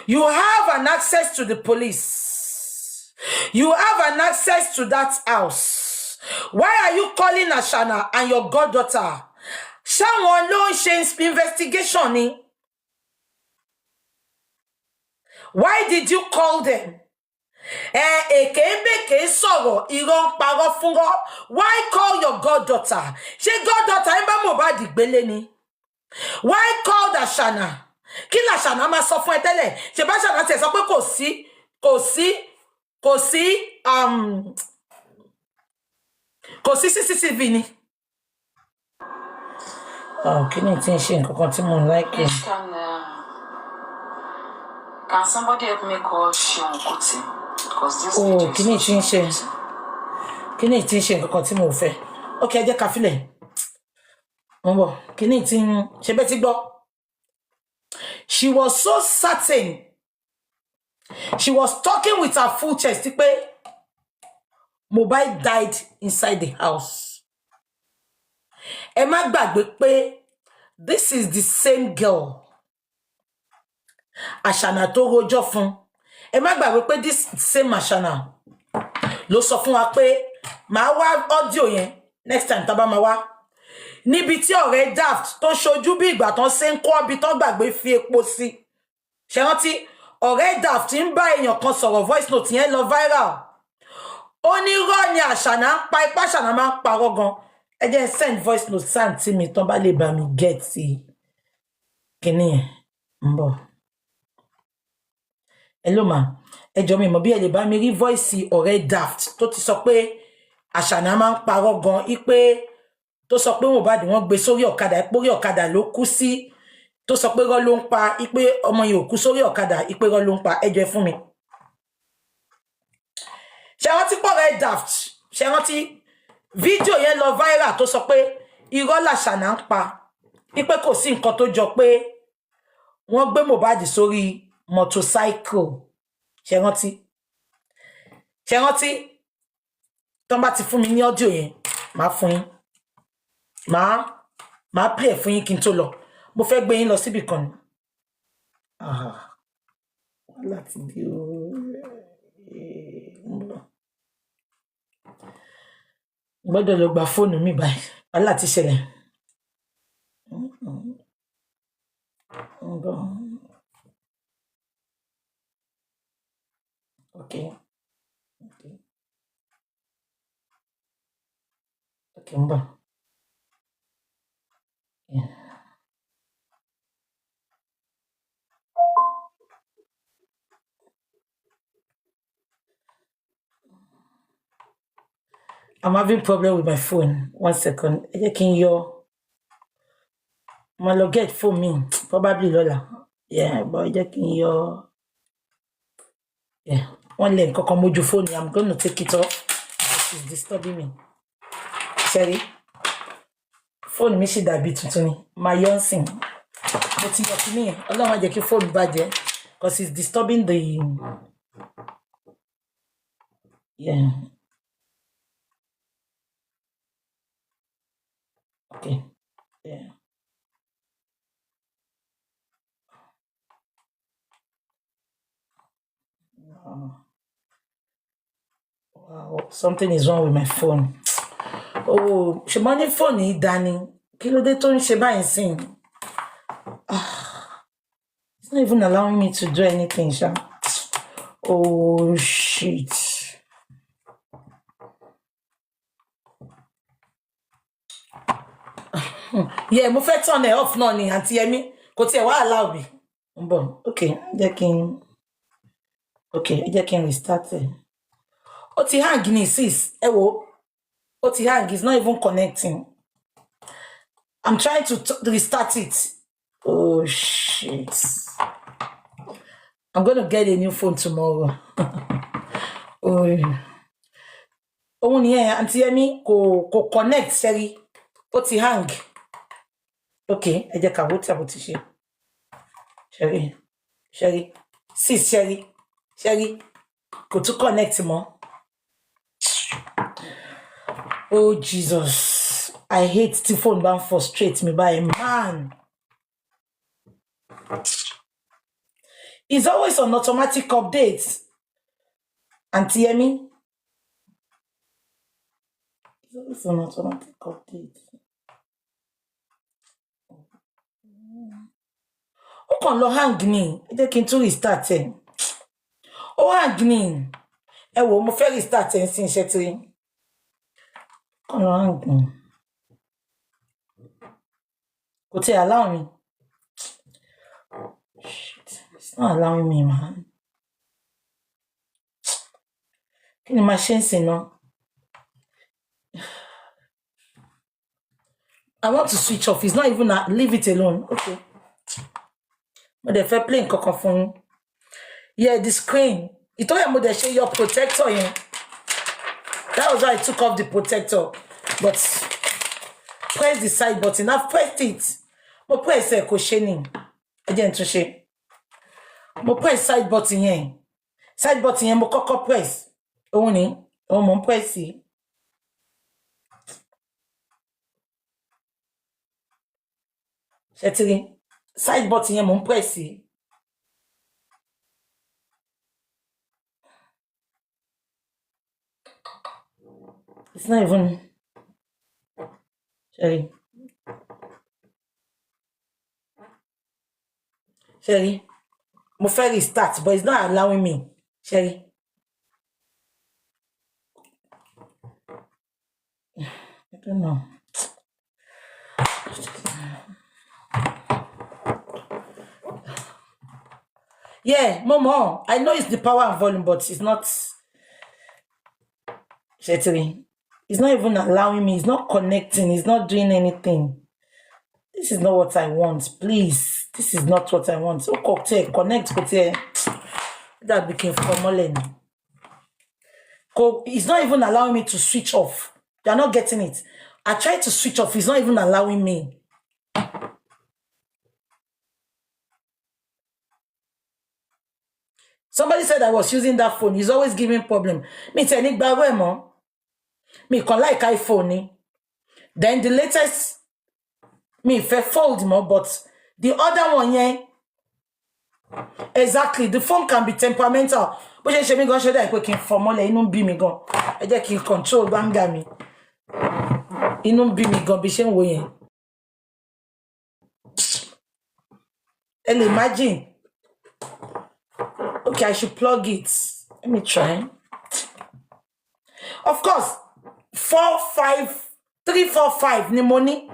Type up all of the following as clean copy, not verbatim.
You have an access to the police. You have an access to that house. Why are you calling Ashana and your goddaughter? Someone launch investigation ni. Why did you call them? Why call your goddaughter? She goddaughter why call Ashana? Kí l'Ashana máa sọ fún ẹ tẹ́lẹ̀? Ṣé bá Ashana tẹ̀ sọ pé kò sí CCTV ni. Oh, kí ni tí ń ṣe nǹkan kan tí mo like it. Can somebody help me call Awon Kuti? Because this kí ni tí ń ṣe? Kí ni tí ń ṣe nǹkan kan tí mo fẹ́? Okay, ẹ jẹ́ ká filẹ̀. Kí ni tí ń ṣe bẹ́ẹ̀ ti gbọ́? She was so certain. She was talking with her full chest. Mohbad died inside the house. Ẹ má gbàgbé pé this is the same girl. Ashana tó rojọ́ fún. Ẹ má gbàgbé pé this same Ashana ló sọ fún wa pé màá wá audio yẹn next time tá bá máa wá. Níbi tí ọ̀rẹ́ daft tó ṣojú bí ìgbà tán ṣe ń kọ́ bí tán gbàgbé fi epo sí. Ṣé rántí ọ̀rẹ́ daft ń bá èèyàn kan sọ̀rọ̀ voice note yẹn lọ viral. Ó ní irọ́ ni Ashana ń pa ipá Ashana máa ń parọ́ gan. Ẹ jẹ́ send voice note send tí mi tán bá lè bá mi get sí kíní yẹn ń bọ̀. Hello ma, ẹ jọ̀ọ́ mi mọ̀ bí ẹ lè bá mi rí voice ọ̀rẹ́ daft tó ti sọ pé Ashana máa ń parọ́ gan ipe tó sọ pé Mohbad wọ́n gbé sórí ọ̀kadà ìpórí ọ̀kadà ló kú sí tó sọ pé rọ́ ló ń pa ipe ọmọ yìí ò kú sórí ọ̀kadà ipe rọ́ ló ń pa ẹ jọ̀ọ́ fún mi. Ṣé rántí pọ̀rẹ́ daft ṣé rántí fídíò yẹn lọ viral tó sọ pé irọ́ l'Ashana ń pa ipe kò sí nǹkan tó jọ pé wọ́n gbé Mohbad sórí motorcycle. Ṣé rántí tọ́n bá ti fún mi ní audio yẹn máa fún yín. Máa play fún yín kí n tó lọ. Mo fẹ́ gbé yín lọ síbì kan ni. Láti bí o. Gbọ́dọ̀ lọ gba fóònù mi báyìí. Wàhálà ti ṣẹlẹ̀. Okay. Okay, ń bọ̀. Yeah. I'm having problem with my phone. 1 second. Ẹ jẹ́ kí n yọ. Mo lọ get phone mi probably lọ́la. Yeah, but ẹ jẹ́ kí n yọ. Yeah. Wọ́n lè nǹkan kan mójú phone. I'm going to take it off. It's disturbing me. Sorry. Phone mi ṣì dàbí tuntun ni. My young thing. Mo ti yọ kíní yẹn. Ọlọ́run má jẹ́ kí phone bàjẹ́ because it's disturbing the. Yeah. Okay. Yeah. Wow, something is wrong with my phone. Oh, ṣe mo ní phone yìí dání. Kí ló dé tó ń ṣe báyìí sìn? It's not even allowing me to do anything, Sha. Oh shit. Yeah, mo fẹ́ turn it off náà ni àǹtí Yẹmí. Kò tiẹ̀ wá allow me. Bon, okay, jẹ́ kí n restart it. Ó ti hang ni sis. Ẹ wò. Ó ti hang, it's not even connecting. I'm trying to restart it. Oh shit. I'm going to get a new phone tomorrow. Oh. Oh yeah, Auntie Yemi ko connect seri. Ó ti hang. Okay, ẹ jẹ́ ká wo tí a bó ti ṣe. Sherry. Sis Sherry. Kò tún connect mọ́. Oh Jesus. I hate the phone ban frustrate me by man. He's always on automatic updates. Auntie Emi. He's always on automatic updates. Ó kàn lọ hang ni. Ẹ jẹ́ kí n tún restart ẹ̀. Ó hang ni. Ẹ wò mo fẹ́ restart ẹ̀ sin iṣẹ́ tí. Kàn lọ hang ni. Kò tí allow me. Shit. It's not allowing me, man. Kí ni màá ṣe ń sìn náà? I want to switch off. It's not even leave it alone. Okay. But if I play in phone. Yeah, the screen. It told me to show your protector here. That was why I took off the protector. But press the side button. I've pressed it. But press it. Again to share. But press side button here. Side button here. But press. Only. Oh, mon press it. Side button here. Mon press it. It's not even. Sherry. My ferry starts, but it's not allowing me. Sherry. I don't know. Yeah, Mama. I know it's the power and volume, but it's not. Sherry. It's not even allowing me. It's not connecting. It's not doing anything. This is not what I want. Please. This is not what I want. So connect. That became formally. It's not even allowing me to switch off. You're not getting it. I tried to switch off. It's not even allowing me. Somebody said I was using that phone. He's always giving problem. Me tell Nick Bawemo. Me can like iPhone. Then the latest me if I fold more, but the other one, yeah. Exactly. The phone can be temperamental. But she me go show that quick formula, inun be me go. I just can control banga me. Inun be me go be shen way. And imagine. Okay, I should plug it. Let me try. Of course, 3, 4, 5 ni money.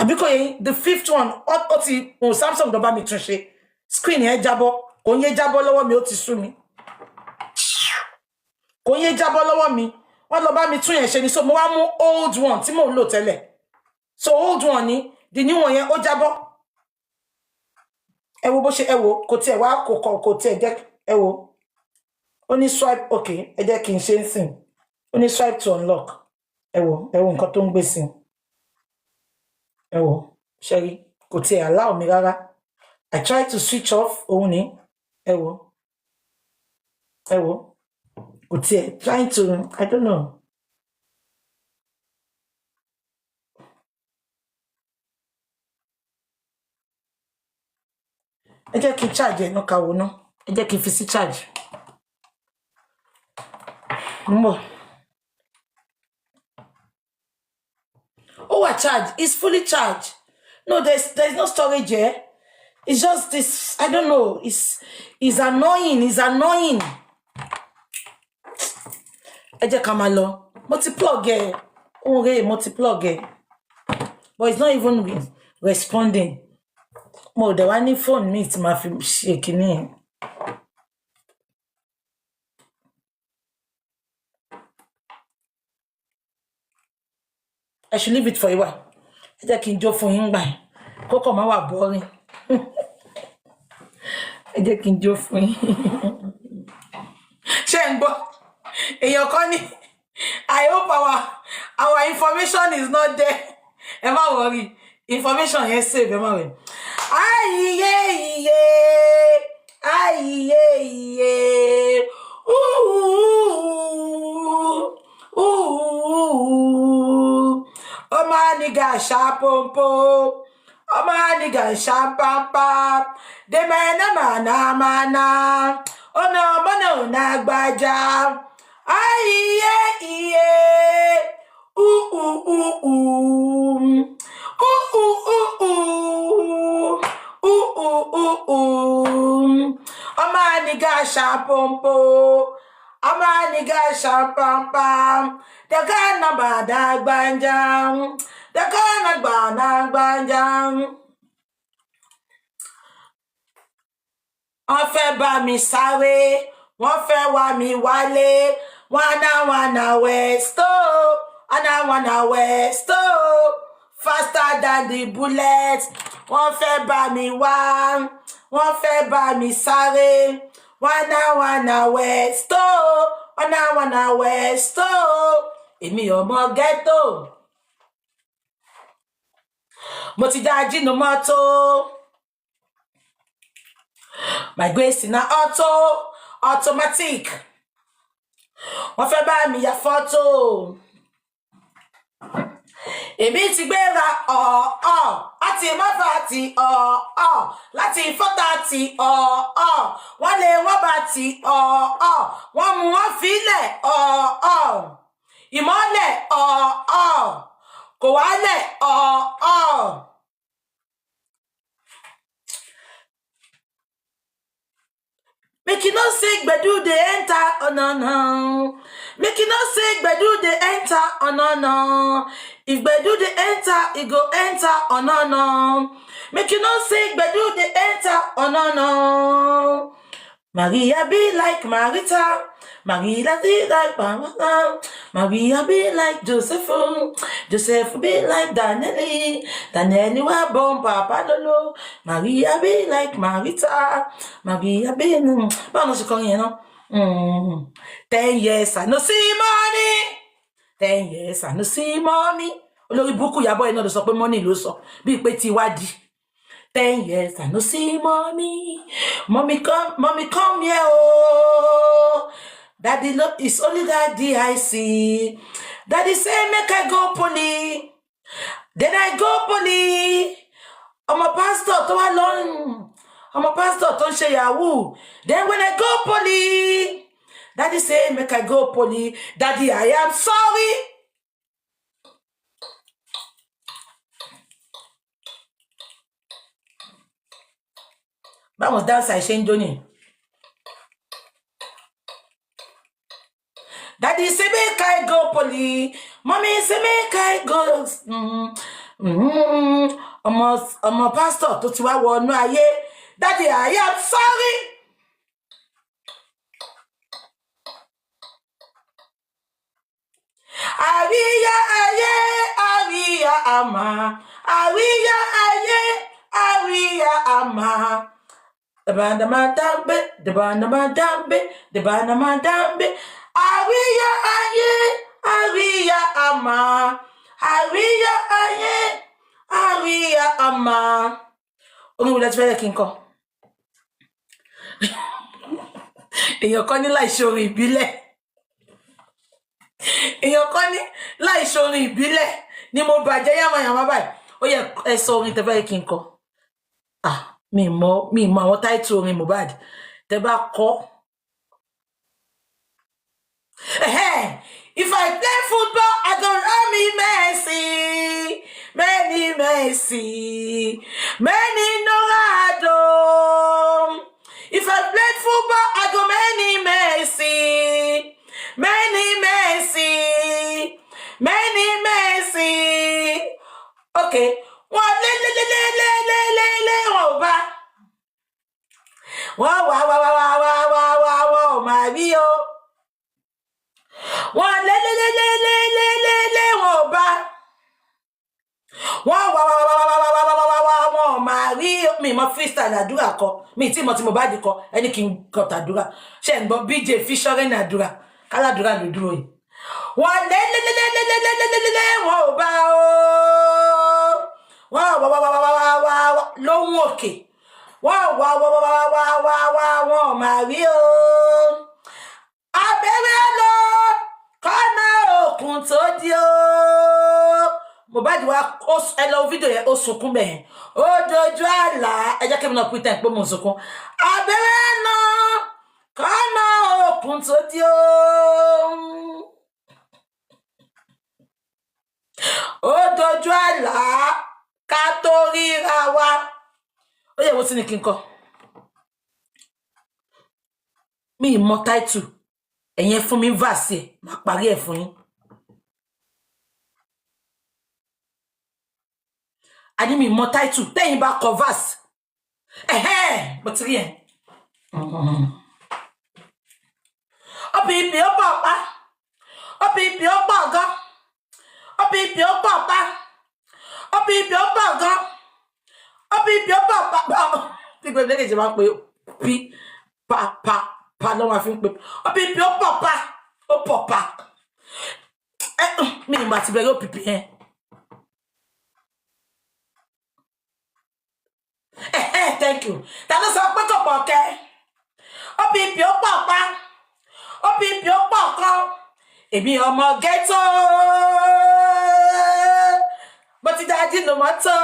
Because the fifth one, Samsung do ba mi tún ṣe. Screen yẹn jábọ́. Kò yé jábọ́ lọ́wọ́ mi ó ti sú mi. Kò yé jábọ́ lọ́wọ́ mi. Wọ́n lọ bá mi tún yẹn ṣe ni so mo wá mú old one tí mo lò tẹ́lẹ̀. So old one ni the new one yẹn ó jábọ́. Ẹ wo bó ṣe ẹ wo kò tiẹ̀ wá kò tiẹ̀ jẹ́ ẹ wo. Ó ní swipe okay, ẹ jẹ́ kí n ṣe ń sìn. Ó ní swipe to unlock. Ẹ wo nǹkan tó ń gbé sí. Ẹ wo Sherry kò tiẹ̀ allow mi rárá. I tried to switch off òun ni. Ẹ wo kò tiẹ̀ trying to I don't know. Ẹ jẹ́ kí n charge ẹ̀ náà ká wo náà. Ẹ jẹ́ kí n fi sí charge. Oh, I charge. It's fully charged. No, there's no storage here. It's just this. I don't know. It's annoying. It's annoying. Ẹ jẹ́ ká máa lọ. Multi-plug here. Okay, multi-plug here. But it's not even responding. Mo the one phone me it's my shaking. I should leave it for a while. Ẹ jẹ́ kí n jó fún yín gbà. Kókó má wà boring. Ẹ jẹ́ kí n jó fún yín. Ṣé ń gbọ́? Èèyàn kan ní I hope our information is not there. Ẹ má worry. Information yẹn save, ẹ má worry. Ayiye. Oh maniga sharpompo. Omaniga shampampa. De mana. Oh no, mono nagbaja. Iye. Ooh. Omaniga shampompo. Omaniga shampampa. The kana bada banjang. The kana bada banjang. Wọ́n fẹ́ bá mi sáré, wọ́n fẹ́ wá mi wálé, wanna west oh, wanna west oh, faster than the bullet. Wọ́n fẹ́ bá mi wá, wọ́n fẹ́ bá mi sáré, wanna west oh, wanna west oh. Èmi ọmọ ghetto, mo ti dá jínú mọ́tò. My grace in automatic. Wọ́n fẹ́ bá mi ya photo. Èmi ti gbéra àti mọ́fà ti láti fọ́tà ti wọ́n lé wọ́n bá ti wọ́n mú wọn fílẹ̀ ìmọ́lẹ̀ kò wálẹ̀ Make you not say gbedu they enter, oh no. Make you not say gbedu they enter, oh no. If gbedu they enter, it go enter, oh no. Make you not say gbedu they enter, oh no. Maria be like Marita, Maria be like Pamela, Maria be like Joseph be like Danieli wa bon Papa Dolo, Maria be like Marita, Maria be but no she come here no. 10 years I no see money, 10 years I no see mommy. Olórí Bukky yabo eno ló sọ pé money ló sọ bí pé ti wá di. 10 years I no see mommy. Mommy come here, oh. Daddy, look, it's only daddy I see. Daddy say make I go poly. Then I go poly. I'm a pastor to alone. I'm a pastor to share yahoo. Then when I go poly, daddy say make I go poly. Daddy, I am sorry. Vamos dançar sem Johnny. Daddy say make I go poly. Mommy say make I go. I'm a pastor to ti wá wọnú ayé. Daddy, I am sorry. Ariya aye, ariya ama. Ariya aye, ariya ama. The banda madambe. Ariya aye, ariya ama. Ariya aye, ariya ama. Omi wùlẹ̀ tí fẹ́rẹ̀ kí n kọ. Èèyàn kan ní láìṣe orin ìbílẹ̀. Èèyàn kan ní láìṣe orin ìbílẹ̀ ni mo bàjẹ́ yàmàyàmá báyìí. Ó yẹ ẹ sọ orin tẹ́ fẹ́rẹ̀ kí n kọ. Mi mọ àwọn táìtù orin Mohbad tẹ́ bá kọ. If I play football, I go run me Messi. Many Norado. If I play football, I go many Messi. Okay. One le wọ́n bá. Wọ́n Mario. One le wọ́n bá. Wọ́n Mario. Mi mo freestyle àdúrà kọ. Mi tí mo Mohbad kọ. Ẹni kí n kọ tàdúrà. Ṣé ń gbọ́ BJ Fisher ní àdúrà. Káládúrà ló dúró yìí. Wọ́n le wọ́n bá o. Lóhùn òkè. Wọ́n Mario. Abẹ́rẹ́ lọ kọ́nà òkun tó di o. Mo Mohbad wa ẹ lọ video yẹn ó sunkún bẹ́ẹ̀ ó dojú àlá ẹ jẹ́ kí mi náà pretend pé mo sunkún abẹ́rẹ́ náà kọ́nà òkun tó di ó dojú àlá ká tó ríra wa ó yẹ wo sí ni kí n kọ mi mọ title ẹ̀yin fún mi verse ẹ̀ máa parí ẹ̀ fún yín. Ani mi mo title tẹ́yìn bá kọ verse mo ti rí ẹ̀ opipi ó pọ̀ pa opipi ó pọ̀ gan opipi ó pọ̀ pa opipi ó pọ̀ gan opipi ó pọ̀ pa tí gbé lẹ́gẹ̀ẹ́ jẹ́ máa pé pi pa ló máa fi ń pè opipi ó pọ̀ pa mi ni mo ti bẹ̀rẹ̀ opipi yẹn. Thank you. Ta ló sọ pé kò pọ̀ kẹ́ opipi ó pọ̀ pa opipi ó pọ̀ kan èmi ọmọ ghetto bó ti dájú ló mọ́tò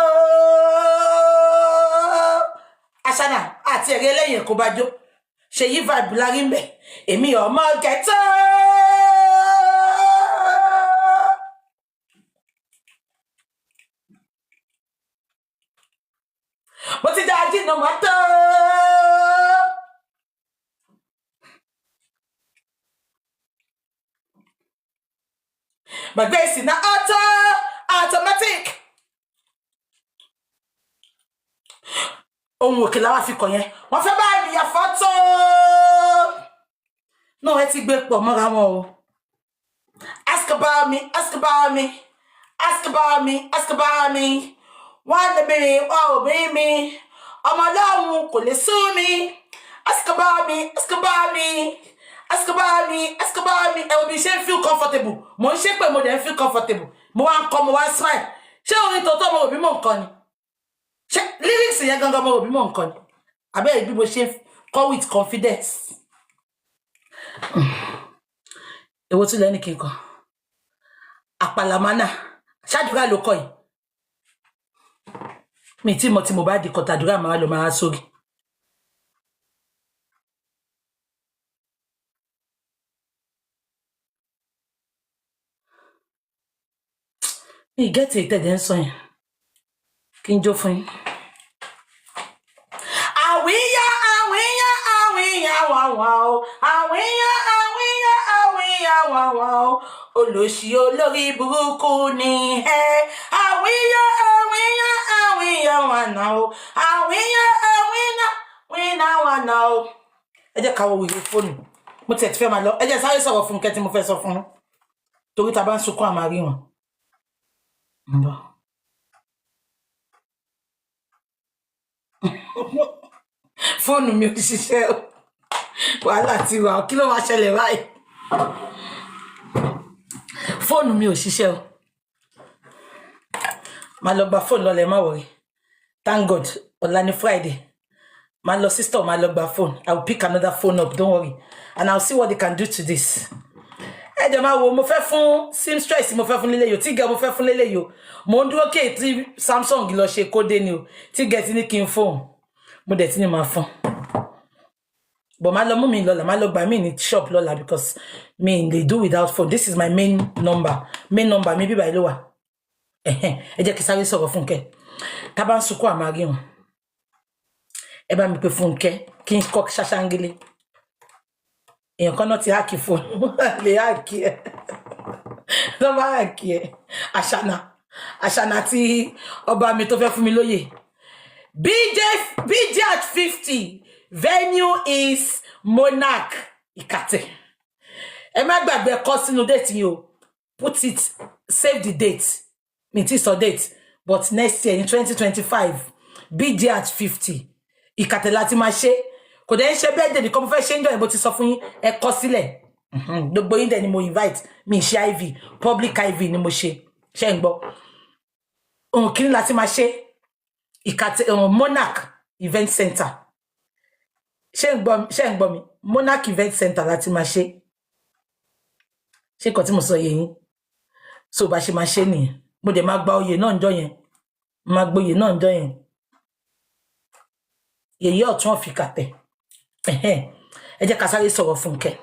Ashana àti ẹ̀rẹ́ lẹ́yìn kó bá jó ṣe yí vibe lárí mbẹ̀ èmi ọmọ ghetto bó ti dájú ló mọ́tò gbàgbé ìsìn náà automatic ohun òkè láwá fi kọ̀ yẹn wọ́n fẹ́ bá mi ya fọ́tò náà ẹ ti gbé pọ̀ mọ́ra wọn o ask about me ask about me ask about me ask about me wọ́n lè bèrè wọ́n ò bí mi ọmọ ọlọ́run kò lè sú mi ask about me ask about me ask about me ask about me ẹ wo bí ṣe ń feel comfortable mo ń ṣe pé mo dẹ̀ ń feel comfortable mo wá ń kọ́ mo wá ń smile ṣé orin tòótọ́ mo rò bí mò ń kọ ni ṣé lyrics yẹn gangan mo rò bí mò ń kọ ni àbẹ́ bí mo ṣe kọ́ with confidence. Èwo tún lẹ́ni kí n kọ àpàlàmánà ṣáàdúrà ló kọ yìí mi tí mo ti mo bá di kọtàdúrà máa lọ máa sórí. mi gẹ́tì ìtẹ̀dẹ̀ ń sọ yẹn kí n jó fún yín. àwíyá àwíyá àwíyá wàwà o àwíyá àwíyá àwíyá wàwà o olóṣì olórí burúkú ni ẹ àwíyá àwíyá àwíyá wànà o àwíyá àwíyá wíná wànà o. ẹ jẹ́ ká wo wìrì fóònù mo tẹ̀ tí fẹ́ máa lọ ẹ jẹ́ sáré sọ̀rọ̀ fún kẹ́ tí mo fẹ́ sọ fún un torí ta bá ń sunkún àmà rí wọn. fóònù mi ò ṣiṣẹ́ o wàhálà ti wà kí ló máa ṣẹlẹ̀ báyìí fóònù mi ò ṣiṣẹ́ o máa lọ gba fóònù lọ́lẹ̀ má wọ̀rí thank God ọ̀la ni Friday máa lọ sí store máa lọ gba phone I will pick another phone up don't worry and I will see what they can do to this. ẹ jẹ́ máa wo mo fẹ́ fún seamstress mo fẹ́ fún lélẹ̀ yìí tí gẹ̀ mo fẹ́ fún lélẹ̀ yìí mo ń dúró kéè tí Samsung lọ ṣe kódé ni o tí gẹ̀ ti ní kí n fóun mo dẹ̀ ti ní máa fún but máa lọ mú mi lọ́la máa lọ gbà mí ní shop lọ́la because me they do without phone this is my main number mi bíbá ìlú wa ẹ jẹ́ kí sáré sọ̀rọ̀ Fúnkẹ́ tá bá ń sunkún àmà rí wọn ẹ bá mi pè Fúnkẹ́ kí n kọ́ ṣáṣángélé èèyàn kan náà ti háàkì fóònù lè háàkì ẹ lọ́ bá háàkì ẹ Ashana tí ọba mi tó fẹ́ fún mi lóyè BJ at 50 venue is Monarch Ikate ẹ má gbàgbé kọ sínú date yìí o put it save the date mi ti sọ date but next year in 2025 BJ at 50 Ikate láti máa ṣe kò dẹ̀ ń ṣe birthday nìkan mo fẹ́ ṣe ń jọ ìbò ti sọ fún yín ẹ kọ sílẹ̀ gbogbo yín dẹ̀ ni mo invite mi ṣe IV public IV ni mo ṣe ń gbọ́ ohun kìíní láti máa ṣe Ikate Monarch event center ṣe ń gbọ́ mi Monarch event center láti máa ṣe nǹkan tí mo sọ yé yín so bá ṣe máa ṣe nìyẹn mo dẹ̀ máa gba oyè náà ńjọ́ yẹn máa gboyè náà ńjọ́ yẹn yèyé Ọ̀tún ọ̀fìkàtẹ̀ ẹ jẹ́ ká sáré sọ̀rọ̀ Fúnkẹ́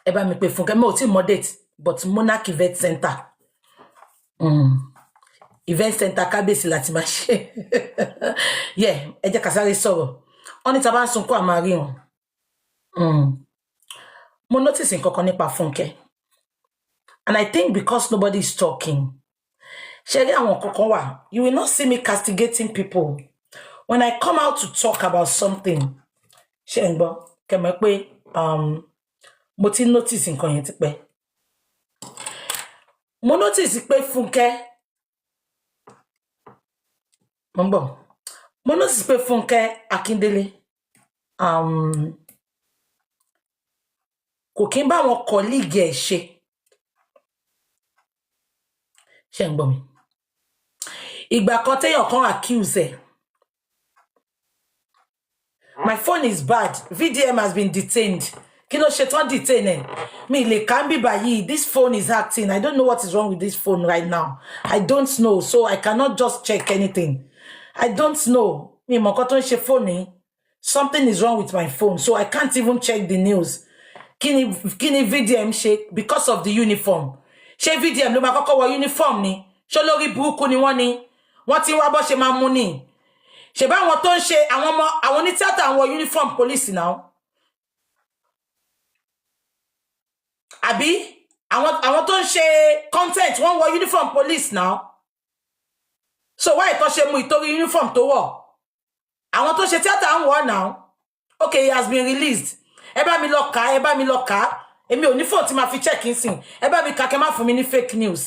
ẹ bá mi pè Fúnkẹ́ mo ò tí mọ date but Monarch event center event center kábíyèsí láti máa ṣe yeah ẹ jẹ́ ká sáré sọ̀rọ̀ wọ́n ní tá bá ń sunkún àmà rí wọn mo notice nǹkan kan nípa Fúnkẹ́ and I think because nobody is talking ṣe rí àwọn kankan wà you will not see me castigating people when I come out to talk about something ṣe ń gbọ́ kẹ́mọ̀ pé mo ti notice nǹkan yẹn ti pẹ́ mo notice pé Fúnkẹ́ mo ń bọ̀ mo notice pé Fúnkẹ́ Akíndélé kò kí ń bá àwọn colleague ẹ̀ ṣe ń gbọ́ mi ìgbà kan téèyàn kan accuse ẹ̀ my phone is bad VDM has been detained kí ló ṣe tán detain ẹ̀ mi lè kà ń bí báyìí this phone is acting I don't know what is wrong with this phone right now I don't know so I cannot just check anything I don't know mi mọ̀ nǹkan tó ń ṣe phone yìí something is wrong with my phone so I can't even check the news kí ni VDM ṣe because of the uniform ṣé VDM ló máa kọ́kọ́ wọ uniform ni ṣé lórí burúkú ni wọ́n ní wọ́n ti wá bọ́ ṣe máa mú ni ṣe bá àwọn tó ń ṣe àwọn ní tíátà ń wọ uniform police now àbí àwọn tó ń ṣe content wọ́n wọ uniform police now so why tó ṣe mú ìtorí uniform tó wọ̀ àwọn tó ṣe tíátà ń wọ̀ now okay he has been released ẹ bá mi lọ kà èmi ò ní phone tí ma fi check in sin ẹ bá mi kà kẹ́ má fún mi ní fake news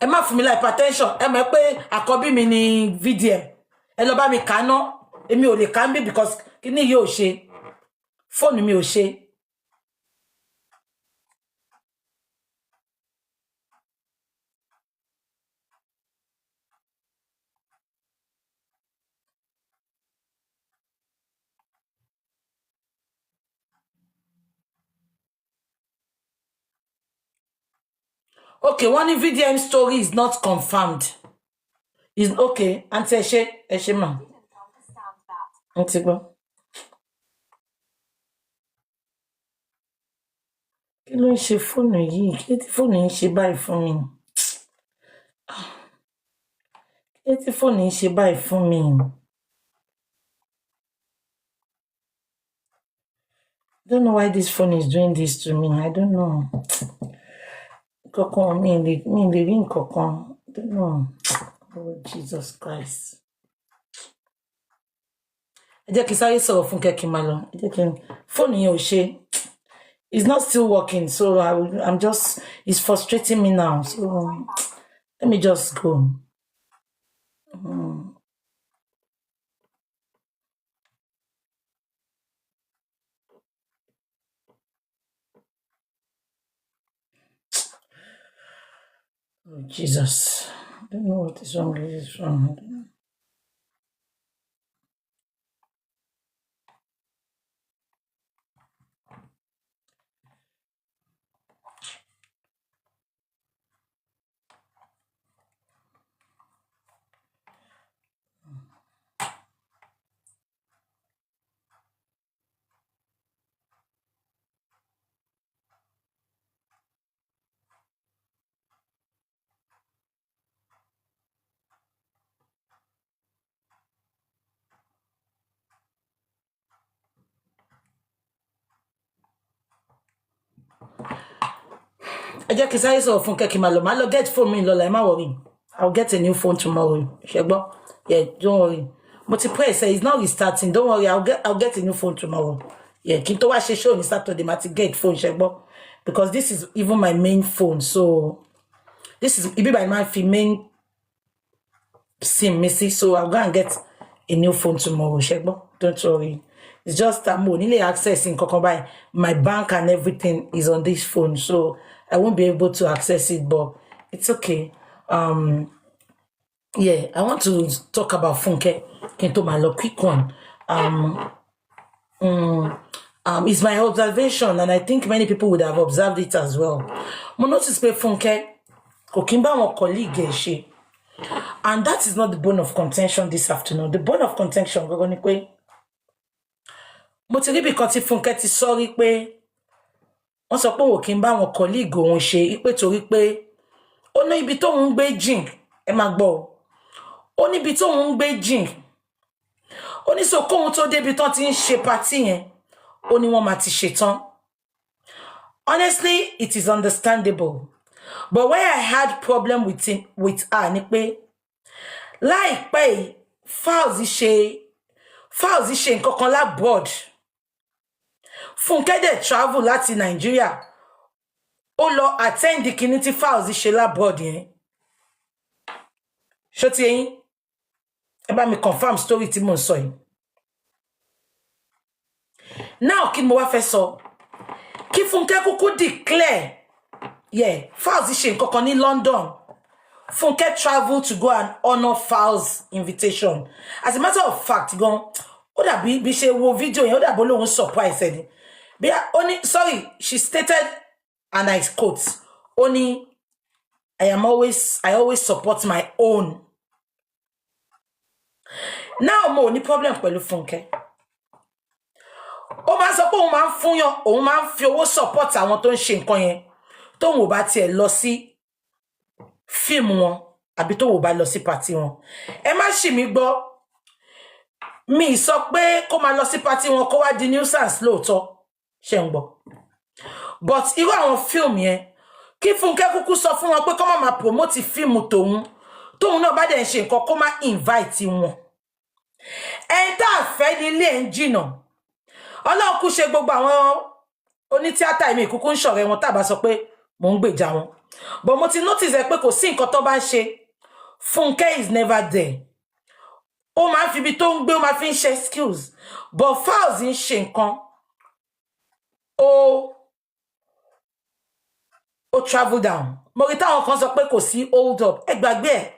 ẹ má fún mi la hypertension ẹ mọ̀ pé àkọ́bí mi ní VDM ẹ lọ bá mi kà ná èmi ò lè kà ń bí because kíní yóò ṣe fóònù mi ò ṣe okay one VDM story is not confirmed is okay àǹtí ẹ ṣé ma n ti gbọ́ kí ló ń ṣe fóònù yìí kí tí fóònù yìí ṣe báyìí fún mi kí tí fóònù yìí ṣe báyìí fún mi I don't know why this phone is doing this to me I don't know kankan mi lè rí nǹkankan I don't know oh Jesus Christ ẹ jẹ́ kí sáré sọ̀rọ̀ fún kẹ́kí máa lọ ẹ jẹ́ kí fóònù yẹn ò ṣe it's not still working so I'm just it's frustrating me now so let me just go oh Jesus I don't know what is wrong with this phone I don't know. ẹ jẹ́ kí sáré sọ̀rọ̀ fún kẹ́kí máa lọ get phone mi lọ́la ẹ má worry I'll get a new phone tomorrow ṣé gbọ́ yeah don't worry mo ti pray say it's not restarting don't worry I'll get a new phone tomorrow yeah kí n tó wá ṣe show ní Saturday ma ti get phone ṣé gbọ́ because this is even my main phone so this is ibi by my main sim missy so I'll go and get a new phone tomorrow ṣé gbọ́ don't worry it's just that mo nílé access nǹkankan báyìí my bank and everything is on this phone so I won't be able to access it, but it's okay. Yeah, I want to talk about Funke. Kento Malo, quick one. It's my observation, and I think many people would have observed it as well. Mo notice pé Funke kò kí n bá wọn colleague ẹ̀ ṣe. And that is not the bone of contention this afternoon. The bone of contention gangan ni pé mo ti rí bí kan tí Funke ti sọ rí pé wọ́n sọ pé wò kí n bá wọn colleague òun ṣe pé torí pé ó ní ibi tóun ń gbé jìn, ẹ máa gbọ́ ó ní ibi tóun ń gbé jìn, ó ní so kóun tó débi tán ti ń ṣe party yẹn ó ní wọ́n máa ti ṣetán. Honestly, it is understandable, but where I had problem with her ni pé láìpẹ́ files ṣe nǹkan kan labroad. Funke dẹ̀ travel láti Nigeria ó lọ attend the kíní tí files ṣe labroad yẹn. Ṣó ti yín ẹ bá mi confirm story tí mo ń sọ yìí. Now kí mo wá fẹ́ sọ kí Funke kúkú declare files ṣe nǹkan kan ní London. Funke travel to go and honor files invitation. As a matter of fact gan ó dàbí bí ṣe wo video yẹn ó dàbí olóhùn surprise ẹni. Bí only sorry, she stated, and I quote, only I always support my own. Now mo ní problem pẹ̀lú Funke. Ó máa sọ pé òun máa ń fún yàn, òun máa ń fi owó support àwọn tó ń ṣe nǹkan yẹn. Tóun ò bá tiẹ̀ lọ sí fíìmù wọn àbí tóun ò bá lọ sí party wọn. Ẹ má ṣì mí gbọ́. Mi sọ pé kó máa lọ sí party wọn kó wá di nuisance lóòótọ́. Ṣé ń gbọ́. But irú àwọn fíìmù yẹn kí Funke kúkú sọ fún wọn pé kó má máa promote fíìmù tóun náà bá dẹ̀ ń ṣe nǹkan kó má invite wọn. Ẹni tá a fẹ́ ní ilé ń jìnà. Ọlọ́run kú ṣe gbogbo àwọn onítíátà mi kúkú ń ṣọ̀rẹ́ wọn tá bá sọ pé mò ń gbèjà wọn. But mo ti notice pé kò sí nǹkan tó bá ń ṣe. Funke is never there. Ó máa ń fi ibi tó ń gbé ó máa fi ń ṣe skills. But files ń ṣe nǹkan. Ó travel down. Mo rí táwọn kan sọ pé kò sí hold up. Ẹ gbàgbé ẹ̀.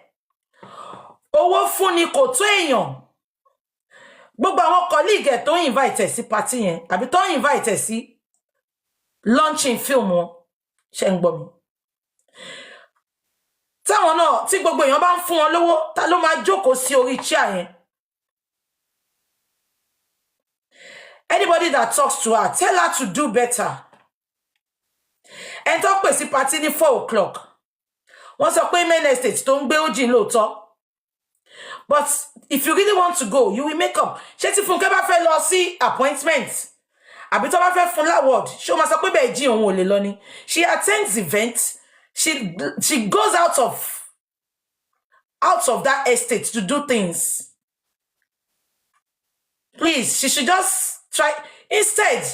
Owó fún ni kò tó èèyàn. Gbogbo àwọn colleague ẹ̀ tó invite ẹ̀ sí party yẹn àbí tó invite ẹ̀ sí launching film wọn. Ṣé ń gbọ́ mi? Táwọn náà tí gbogbo èèyàn bá ń fún wọn lówó ta ló máa jókòó sí orí chair yẹn? Anybody that talks to her, tell her to do better. And talk pé sí party ní 4 o'clock. Wọ́n sọ pé main estate tó ń gbé ó jìn lóòótọ́. But if you really want to go, you will make up. Ṣé tí Funke bá fẹ́ lọ sí appointment? Àbí tó bá fẹ́ fún láward, ṣé o máa sọ pé bẹ́ẹ̀ jí òun ò lè lọ ni? She attends events. She goes out of that estate to do things. Please, she should just try. Instead,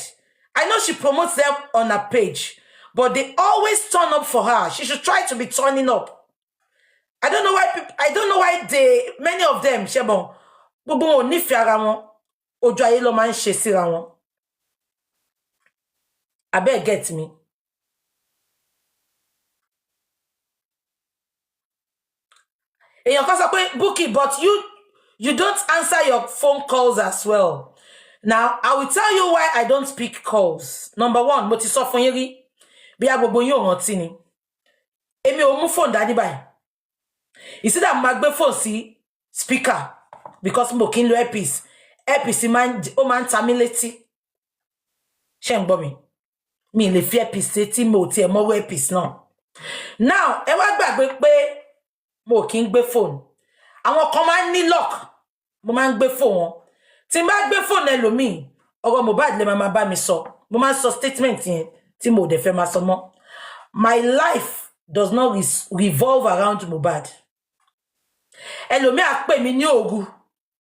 I know she promotes them on her page, but they always turn up for her. She should try to be turning up. I don't know why many of them, Shebon, gbogbo wọn nífẹ̀ẹ́ ara wọn, ojú ayé ló máa ń ṣe síra wọn. Abeg get me. Èèyàn kan sọ pé Bukky, but you don't answer your phone calls as well. Now, I will tell you why I don't pick calls. Number one, mo ti sọ fún yín rí bí gbogbo yín ò rántí ni. Èmi ò mú phone dání báyìí. You see that mo gbé phone sí speaker because mo kì í lo earpiece. Earpiece man ta mí létí. Ṣé ń gbọ́ mi? Mi lè fi earpiece sétí mo ti ẹ̀ mọ́ earpiece náà. Now, ẹ wá gbàgbé pé mo kì í gbé phone. Àwọn kan máa ń ní lock. Mo máa ń gbé phone wọn. Tí n bá gbé phone ẹlòmíì, ọ̀rọ̀ Mohbad lè máa bá mi sọ. Mo máa ń sọ statement yẹn tí mo dẹ̀ fẹ́ máa sọ mọ́. My life does not revolve around Mohbad. Ẹlòmíì á pè mí ní òru.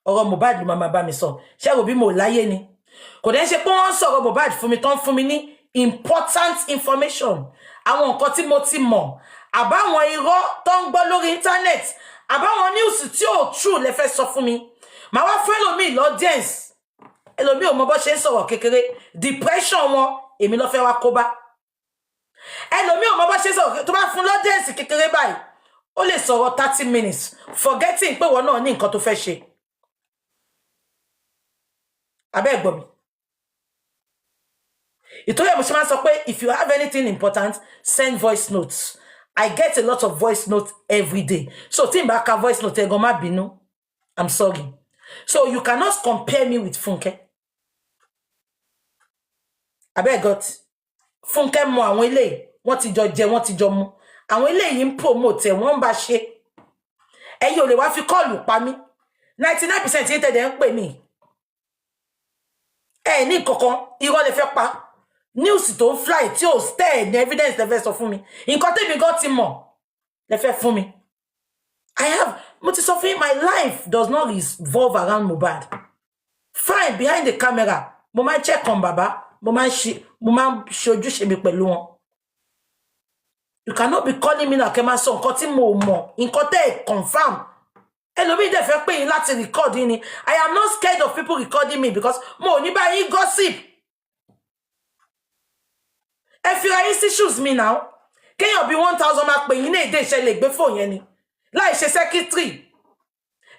Ọ̀rọ̀ Mohbad lè máa bá mi sọ. Ṣé rò bí mo láyé ni? Kò dẹ̀ ṣe pé wọ́n sọ̀rọ̀ Mohbad fún mi tán fún mi ní important information. Àwọn nǹkan tí mo ti mọ̀. Àbáwọn irọ́ tó ń gbọ́ lórí internet. Àbáwọn news tí ò true lè fẹ́ sọ fún mi. Màá wá fún ẹlòmíì l'audience. Ẹlòmíì ò mọ bó ṣe ń sọ̀rọ̀ kékeré. Depression wọn, èmi ló fẹ́ wá kó bá. Ẹlòmíì ò mọ bó ṣe ń sọ̀rọ̀ tó bá fún l'audience kékeré báyìí. Ó lè sọ̀rọ̀ 30 minutes. Forgetting pé wọn náà ní nǹkan tó fẹ́ ṣe. Abẹ́ gbọ́ mi. Ìtorí ẹ̀ mo ṣe máa sọ pé if you have anything important, send voice notes. I get a lot of voice notes every day. So tí n bá ka voice note ẹ gan má bínú. I'm sorry. So you cannot compare me with Funke. Abeg got Funke mọ àwọn ilé wọ́n ti jọ jẹ wọ́n ti jọ mu. Àwọn ilé yìí ń promote ẹ wọ́n bá ṣe. Ẹ̀yin ò lè wá fi call pa mí. 99% yín tẹ̀dẹ̀ ń pè mí. Ẹ ní kankan irọ́ lè fẹ́ pa. News tó ń fly tí ò stay ní evidence lè fẹ́ sọ fún mi. Nǹkan tèmi gan ti mọ̀ lè fẹ́ fún mi. I have mo ti sọ fún yín, my life does not revolve around Mohbad. Fine, behind the camera, mo máa check on baba, mo máa ṣe ojúṣe mi pẹ̀lú wọn. You cannot be calling me now kẹ́ máa sọ nǹkan tí mo mọ̀, nǹkan tẹ́ confirm. Ẹlòmíì dẹ̀ fẹ́ pè yín láti record yín ni. I am not scared of people recording me because mo ò ní bá yín gossip. Ẹ fi ra yín sí shoes mi now. Kéèyàn bí 1000 máa pè yín ní èdè ìṣẹ̀lẹ̀ gbé fóònù yẹn ni. Láì ṣe secretary.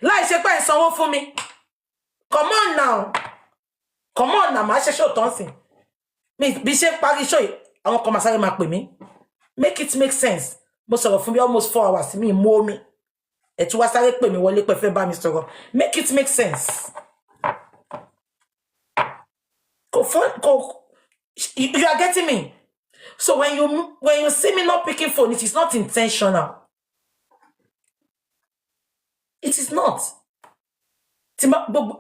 Láì ṣe pé ìsanwó fún mi. Come on now. Come on now, máa ṣe show tán sìn. Mi bí ṣe parí show yìí, àwọn kan máa sáré máa pè mí. Make it make sense. Mo sọ̀rọ̀ fún bí almost 4 hours mi mú omi. Ẹ tún wá sáré pè mí wọlé pé fẹ́ bá mi sọ̀rọ̀. Make it make sense. You are getting me? So when you see me not picking phone, it is not intentional. It is not.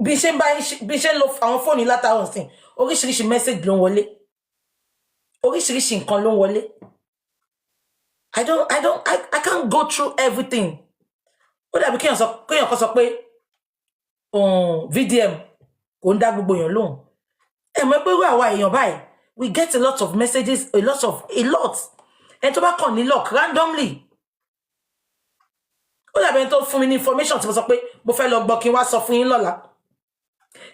Bí ṣe ń lo àwọn phone látàwọn sìn, oríṣiríṣi message ló ń wọlé. Oríṣiríṣi nǹkan ló ń wọlé. I can't go through everything. Ó dàbí kéèyàn kan sọ pé VDM kò ń dá gbogbo èèyàn lóhùn. Ẹ mọ̀ pé àwa èèyàn báyìí, we get a lot of messages, a lot. And tó bá kàn ní luck randomly. Ó dàbí ẹni tó fún mi ní information tí mo sọ pé mo fẹ́ lọ gbọ́ kí n wá sọ fún yín lọ́la.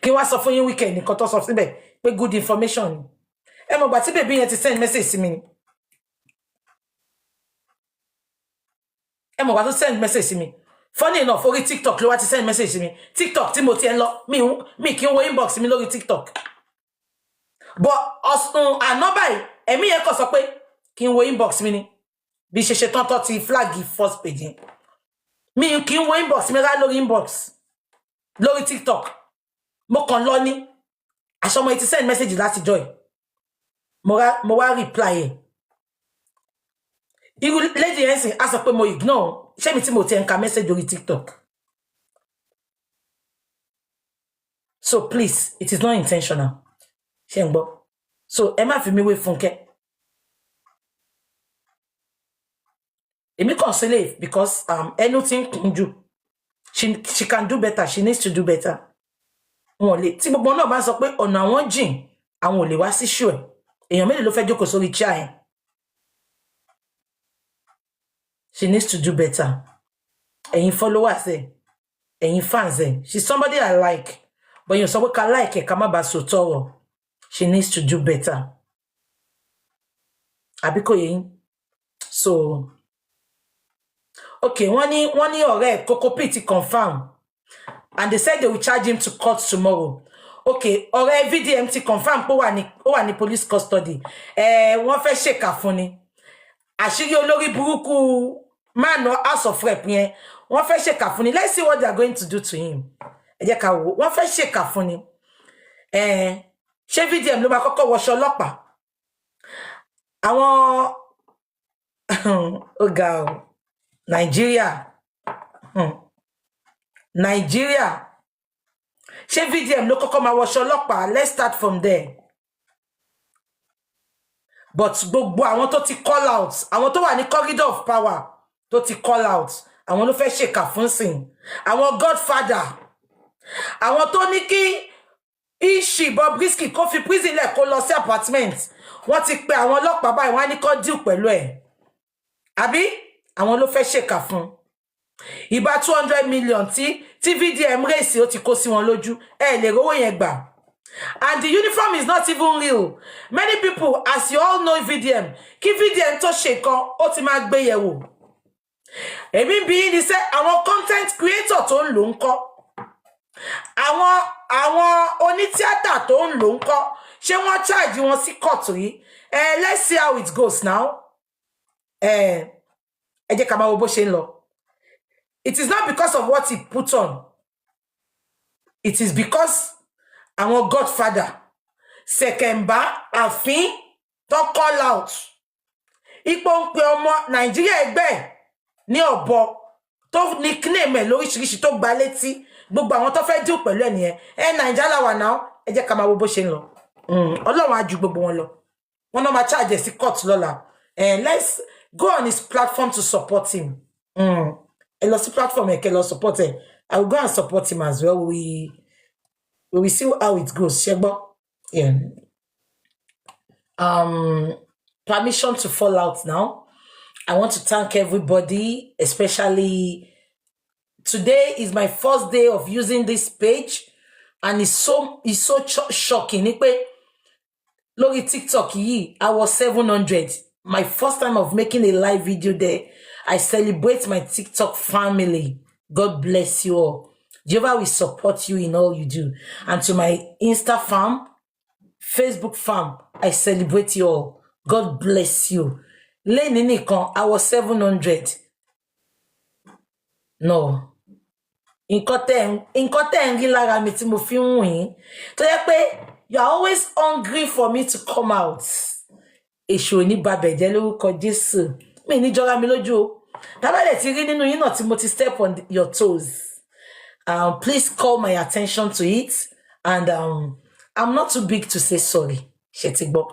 Kí n wá sọ fún yín weekend nǹkan tó sọ síbẹ̀ pé good information. Ẹ mọ̀ gbà tí bèbí yẹn ti send message sí mi ni. Ẹ mọ̀ gbà tó send message sí mi. Funny enough, orí TikTok ló wá ti send message sí mi. TikTok tí mo ti ń lọ, mi kí n wo inbox mi lórí TikTok. But àná báyìí, ẹ̀mí yẹn kàn sọ pé kí n wo inbox mi ni. Bí ṣe tán tó ti flag first page. Mi kí n wo inbox mi rá lórí inbox. Lórí TikTok. Mo kàn lọ ní. Àṣọmọ yìí ti send message láti joy. Mo wá reply ẹ̀. Irú lady yẹn sìn á sọ pé mo ignore. Ṣé mi tí mo ti ń ka message lórí TikTok. So please, it is not intentional. Ṣé ń gbọ́? So ẹ má fi mi wé Funke. Èmi kàn Sele because anything kún jù. She can do better. She needs to do better. Wọ́n lè tí gbogbo náà bá sọ pé ọ̀nà àwọn jìn, àwọn ò lè wá sí show ẹ̀. Èèyàn mélòó ló fẹ́ jókòó sórí chair ẹ̀. She needs to do better. Ẹ̀yin followers ẹ̀, ẹ̀yin fans ẹ̀. She's somebody I like. But you sọ pé ká like ẹ̀ ká má bá sọ tọrọ. She needs to do better. Àbíkò yẹn. So okay, wọ́n ní ọ̀rẹ́ Coco P confirm. And they said they will charge him to court tomorrow. Okay, ọ̀rẹ́ VDM ti confirm pé ó wà ní police custody. Wọ́n fẹ́ ṣèkà fún ni. Àṣírí olórí burúkú man or House of Rep yẹn. Wọ́n fẹ́ ṣèkà fún ni. Let's see what they are going to do to him. Ẹ jẹ́ ká wò. Wọ́n fẹ́ ṣèkà fún ni. Ṣé VDM ló máa kọ́kọ́ wọṣọ ọlọ́pàá? Àwọn ọ̀gá o. Nigeria. Ṣé VDM ló kọ́kọ́ máa wọṣọ ọlọ́pàá? Let's start from there. But gbogbo àwọn tó ti call out, àwọn tó wà ní corridor of power tó ti call out, àwọn ló fẹ́ ṣèkà fún sìn. Àwọn godfather. Àwọn tó ní kí Ishi Bobrisky kó fi prison lẹ̀ kó lọ sí apartment. Wọ́n ti pe àwọn ọlọ́pàá báyìí, wọ́n á ní kó deal pẹ̀lú ẹ̀. Àbí àwọn ló fẹ́ ṣèkà fún. Ìbá 200 million tí VDM race ó ti kó sí wọn lójú. Ẹ lè rówó yẹn gbà. And the uniform is not even real. Many people, as you all know VDM, kí VDM tó ṣe kan, ó ti máa gbé yẹ̀wò. Èmi bí ní sẹ́ àwọn content creator tó ń lò ńkọ́. Àwọn onítíátà tó ń lò ńkọ́. ṣé wọ́n charge wọn sí court yìí let's see how it goes now ẹ jẹ́ ká máa wo bó ṣe ń lọ. It is not because of what he put on. It is because our godfather, Sekemba, Afin, don't call out. Ipo ń pe ọmọ Nàìjíríà ẹgbẹ́ ní ọ̀bọ tó nickname ẹ̀ lóríṣiríṣi tó gba létí gbogbo àwọn tó fẹ́ deal pẹ̀lú ẹ̀ nìyẹn. Nàìjíríà la wà now. Ẹ jẹ́ ká máa wo bó ṣe ń lọ. Ọlọ́run á ju gbogbo wọn lọ. Wọ́n náà máa charge sí court lọ́la. Let's go on his platform to support him. A lot of platform I can support him. I will go and support him as well. We will see how it goes. Shegbo. Yeah. Permission to fall out now. I want to thank everybody, especially today is my first day of using this page, and it's so shocking. Look at TikTok. I was 700. My first time of making a live video there. I celebrate my TikTok family. God bless you all. Jehovah will support you in all you do. And to my Insta fam, Facebook fam, I celebrate you all. God bless you. I was 700. No. You are always hungry for me to come out. Me ni jọra mi lójú. Tabale ti rí nínú yín náà tí mo ti step on your toes. Please call my attention to it. And I'm not too big to say sorry. Shetigbo.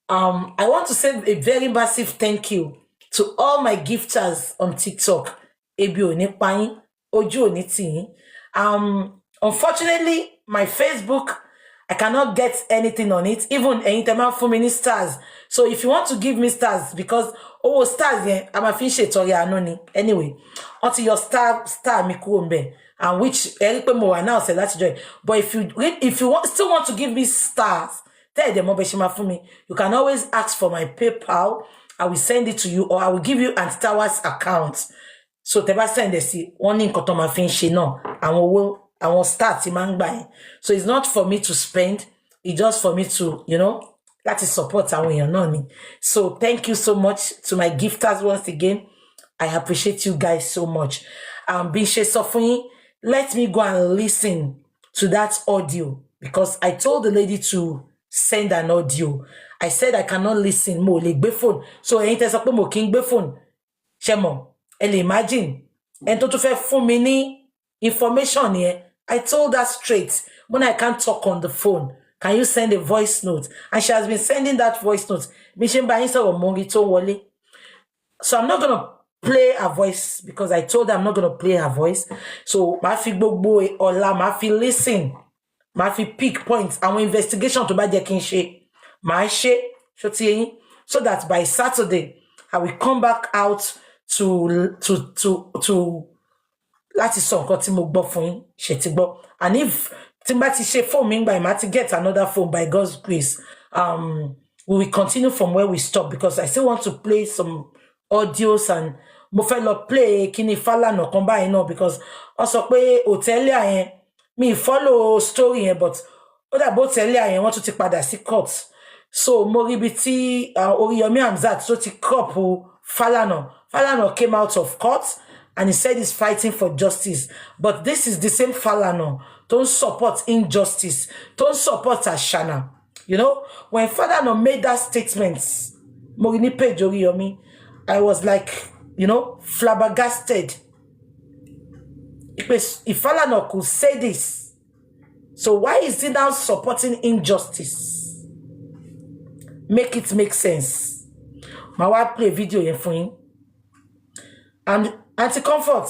I want to say a very massive thank you to all my gifters on TikTok. Ebi oni pa yin, ojú oni ti yin. Unfortunately, my Facebook, I cannot get anything on it. Even anytime for many stars. So if you want to give me stars, because stars, yeah, I'm a fish anoni. Anyway, until your star me kuombe, and which more now say that's joy. But if you still want to give me stars, tell them for me. You can always ask for my PayPal. I will send it to you, or I will give you Auntie Tawa's account. So teba send the see one in koto ma finche no, and I will start in buying. So it's not for me to spend, it's just for me to, that is support our money. So thank you so much to my gifters once again. I appreciate you guys so much. Bishe Sofuni, let me go and listen to that audio, because I told the lady to send an audio. I said I cannot listen more like phone. So ain't as a mo king phone. Shemo, and imagine and to fair for many information here. I told her straight, when I can't talk on the phone, can you send a voice note? And she has been sending that voice note. So I'm not going to play her voice, because I told her I'm not going to play her voice. So ma fi gbogbo ola, ma fi listen, ma fi pick points. Our investigation to buy kinche, ma she, so that by Saturday I will come back out to láti sọ nǹkan tí mo gbọ́ fún yín, ṣé ti gbọ́. And if tí n bá ti ṣe phone mi by ma ti get another phone by God's grace, we will continue from where we stop, because I still want to play some audios, and mo fẹ́ lọ play kíní Falana kan báyìí náà, because ó sọ pé hòtẹ́ẹ̀lì yẹn mi follow story yẹn, but ó dà bó hòtẹ́ẹ̀lì yẹn wọ́n tún ti padà sí court. So mo rí bí tí Oriyomi Hamzat tó ti crop Falana came out of court. And he said he's fighting for justice. But this is the same Falana. Don't support injustice. Don't support Ashana. When Falana made that statement, Morini Pejoriyomi, I was like, flabbergasted. If Falana could say this, so why is he now supporting injustice? Make it make sense. My wife play video here for him. And Anti-comfort,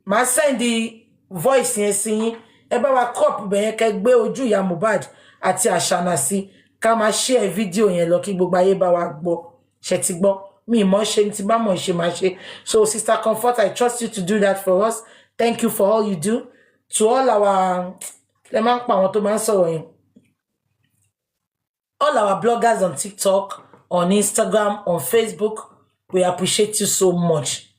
ma send the voice yẹn sí yín. Ẹ bá wa crop bẹ́ẹ̀ kẹ́ gbé ojú ìyá Mohbad àti Ashana sí. Ká máa share video yẹn lọ kí gbogbo ayé bá wa gbọ́. Ṣé ti gbọ́? Mi mọ̀ ṣe ti bá mọ̀ ṣe máa ṣe. So Sister Comfort, I trust you to do that for us. Thank you for all you do. To all our all our bloggers on TikTok, on Instagram, on Facebook, we appreciate you so much.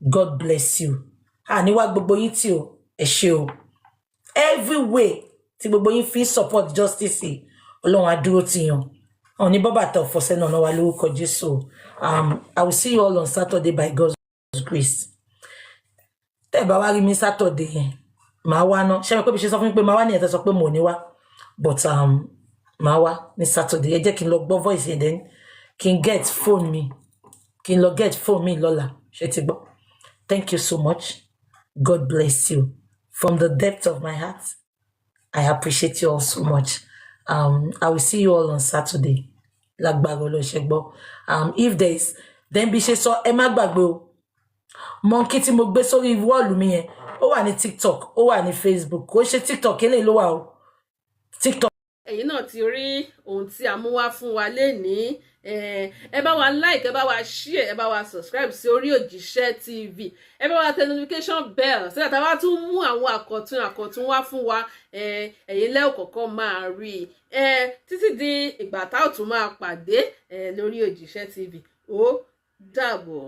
God bless you. Aniwa gbogbo yin ti o, ẹ ṣé o. Every way ti gbogbo yin fi support justice, Ọlọ́run á dúró tì yín. Oni baba to for send on wa lórúkọ Jésù. I will see you all on Saturday by God's grace. Tẹ́ bá wá rí mi Saturday yẹn. Màá wá ná. Ṣé mo pé bí ṣe sọ fún mi pé màá wá ní ẹ tẹ́ sọ pé mo ní wá. But màá wá ní Saturday. Ẹ jẹ́ kí n lọ gbọ́ voice yẹn then kí n get phone mi. Kí n lọ get phone mi lọ́la. Ṣé ti gbọ́? Thank you so much. God bless you. From the depth of my heart, I appreciate you all so much. I will see you all on Saturday. Lágbára Ọlọ́run ṣé gbọ́. If there is, then bí ṣe sọ ẹ má gbàgbé o. Monkey tí mo gbé sórí wall mi yẹn, ó wà ní TikTok, ó wà ní Facebook. Kò ṣe TikTok eléyìí ló wà o. TikTok. Ẹ̀yin náà ti rí ohun tí a mú wá fún wa lénìí. Ẹ bá wa like, ẹ bá wa share, ẹ bá wa subscribe sí orí Òjíṣẹ́ TV. Ẹ bá wa tẹ notification bell so that a bá tún mú àwọn àkọ̀tun wá fún wa. Ẹ̀yin lẹ́ ò kọ́kọ́ máa rí. Títí di ìgbà tá ò tún máa pàdé lórí Òjíṣẹ́ TV. Ó dàbọ̀.